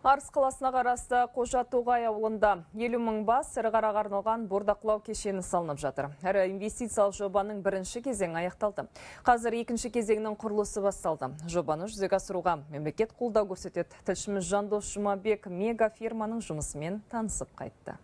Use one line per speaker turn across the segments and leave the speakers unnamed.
Арыс қаласына қарасты Қожатоғай ауылында 50 мың бас ірі қараға арналған бордақылау кешені салынып жатыр. Әрі инвестициялық жобаның бірінші кезеңі аяқталды. Қазір екінші кезеңнің құрылысы басталды. Жобаны жүзеге асыруға мемлекет қолдау көрсетеді. Тілшіміз Жандос Жұмабек мега фирманың жұмысымен танысып қайтты.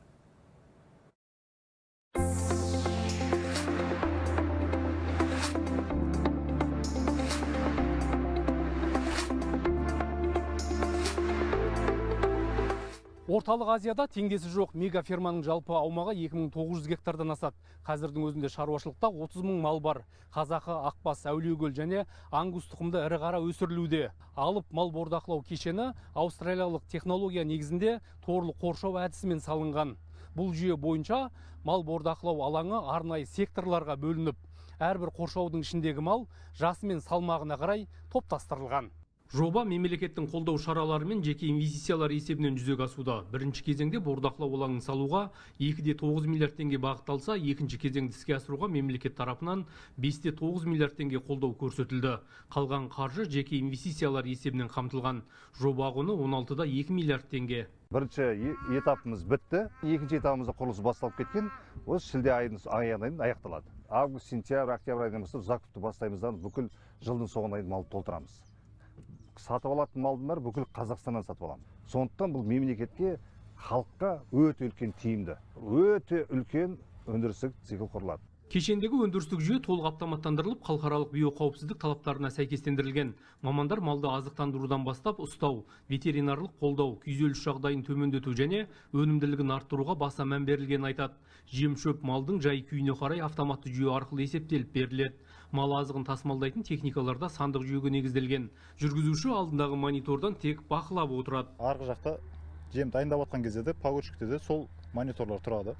Орталық Азияда теңдесі жоқ мегаферманың жалпы аумағы 2900 гектардан асады. Қазірдің өзінде шаруашылықта 30 мың мал бар. Қазақы, ақбас, әулиекөл және ангус тұқымды ірі қара өсірілуде. Алып мал бордақылау кешені австралиялық технология негізінде торлы қоршау әдісімен салынған. Бұл жүйе бойынша мал бордақылау алаңы арнайы секторларға бөлініп, әрбір қоршаудың ішіндегі мал жасы мен салмағына қарай топтастырылған. Жоба мемлекеттің қолдау шаралары мен жеке инвестициялар есебінен жүзеге асуда. Бірінші кезеңде бордақылау алаңын салуға 2,9 миллиард теңге бағытталса, екінші кезеңді іске асыруға мемлекет тарапынан 5,9 миллиард теңге қолдау көрсетілді. Қалған қаржы жеке инвестициялар есебінен қамтылған. Жоба құны 16,2 миллиард теңге.
Бірінші этапымыз бітті. Екінші этапымызда құрылысы басталып кеткен. Осы шілде айынан аяқталады. Август, сентябрь, октябрь айынан бастап закупты бастаймыздан бүкіл жылдың соңына дейін малды толтырамыз. Сатып алатын малдың бәрі бүкіл Қазақстаннан сатып аламыз. Сондықтан бұл мемлекетке, халыққа өте үлкен тиімді, өте үлкен өндірістік цикл құрылады.
Кешендегі өндірістік жүйе толық автоматтандырылып, халықаралық биоқауіпсіздік талаптарына сәйкестендірілген. Мамандар малды азықтандырудан бастап ұстау, ветеринарлық қолдау, күйзеліс жағдайын төмендету және өнімділігін арттыруға баса мән берілген айтады. Жем-шөп малдың жай күйіне қарай автоматты жүйе арқылы есептеліп беріледі. Мал азығын тасымалдайтын техникаларда сандық жүйеге негізделген. Жүргізуші алдындағы монитордан тек бақылап отырады.
Арғы жақта жем дайындап отқан кезде де погрузчикте де сол мониторлар тұрады.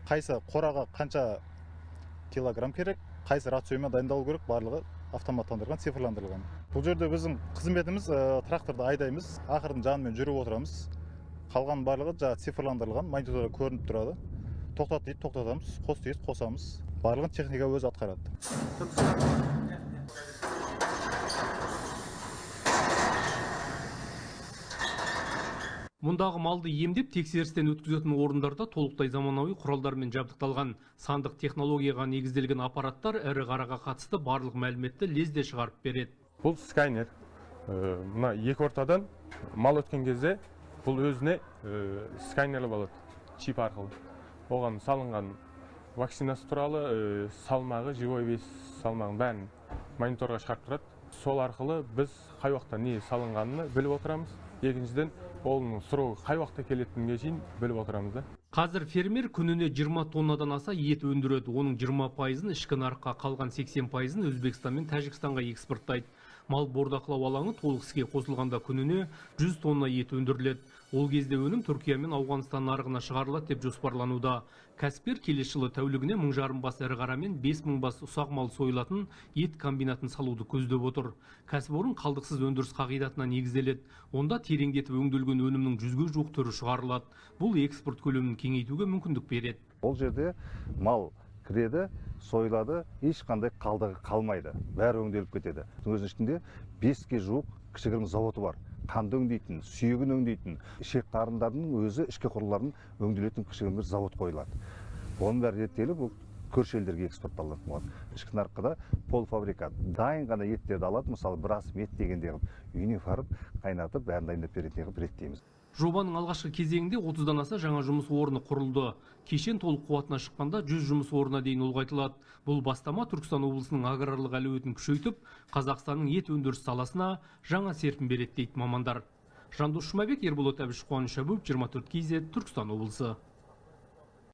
Қайсы қораға қанша килограмм керек, қайсы рациомен дайындалу керек, барлығы автоматтандырылған, цифрландырылған. Бұл жерде біздің қызметіміз тракторды айдаймыз, ақырдың жанымен жүріп отырамыз. Қалған барлығы цифрландырылған, мониторда көрініп тұрады. Тоқтат дейді, тоқтатамыз, қос дейді, қосамыз. Барлығын техника өзі атқарады.
Мұндағы малды емдеп тексерістен өткізетін орындарда толықтай заманауи құралдармен жабдықталған. Сандық технологияға негізделген аппараттар ірі қараға қатысты барлық мәліметті лезде шығарып береді.
Бұл сканер. Мына екі ортадан мал өткен кезде бұл өзіне сканерлеп алады, чип арқылы. Оған салынған вакцинасы туралы, салмағы, живой вес салмағын бәрін мониторға шығарып тұрады. Сол арқылы біз қай уақытта не салынғанын біліп отырамыз. Екіншіден, оның сұрауы қай уақытта келетінге шейін біліп отырамыз.
Қазір фермер күніне 20 тоннадан аса ет өндіреді. Оның 20%-ын ішкі нарыққа, қалған 80%-ын Өзбекстан мен Тәжікстанға экспорттайды. Мал бордақылау алаңы толық іске қосылғанда күніне 100 тонна ет өндіріледі. Ол кезде өнім Түркия мен Ауғанстан нарығына шығарылады деп жоспарлануда. Кәсіпкер келесі жылы тәулігіне 1000 бас ірі қара мен 5000 бас ұсақ мал сойылатын ет комбинатын салуды көздеп отыр. Кәсіпорын қалдықсыз өндіріс қағидатына негізделеді. Онда тереңдетіп өңделген өнімнің 100-ге жуық түрі шығарылады. Бұл экспорт көлемін кеңейтуге мүмкіндік береді.
Ол жерде мал кіреді, сойылады, ешқандай қалдығы қалмайды. Бәрі өңделіп кетеді. Өзінің ішінде 5-ге жуық кішігірім заводы бар. Қанды өңдейтін, сүйегін өңдейтін, ішек қарындардың өзі ішкі құрыларын өңделетін кішігірім бір завод қойылады. Оның бәрі реттеліп, бұл көрші елдерге экспортталатын болады. Ішкі нарыққа полуфабрикат дайын ғана еттерді алады, мысалы бір асым ет дегенде үйіне барып, қайнатып, бәрін дайындап беретін қылып реттейміз.
Жобаның алғашқы кезеңінде 30-дан аса жаңа жұмыс орны құрылды. Кешен толық қуатына шыққанда 100 жұмыс орнына дейін ұлғайтылады. Бұл бастама Түркістан облысының аграрлық әлеуетін күшейтіп, Қазақстанның ет өндіріс саласына жаңа серпін береді дейді мамандар. Жандос Жұмабек, Ерболат Әбіш, Қуаныш Әбуов, 24 KZ, Түркістан облысы.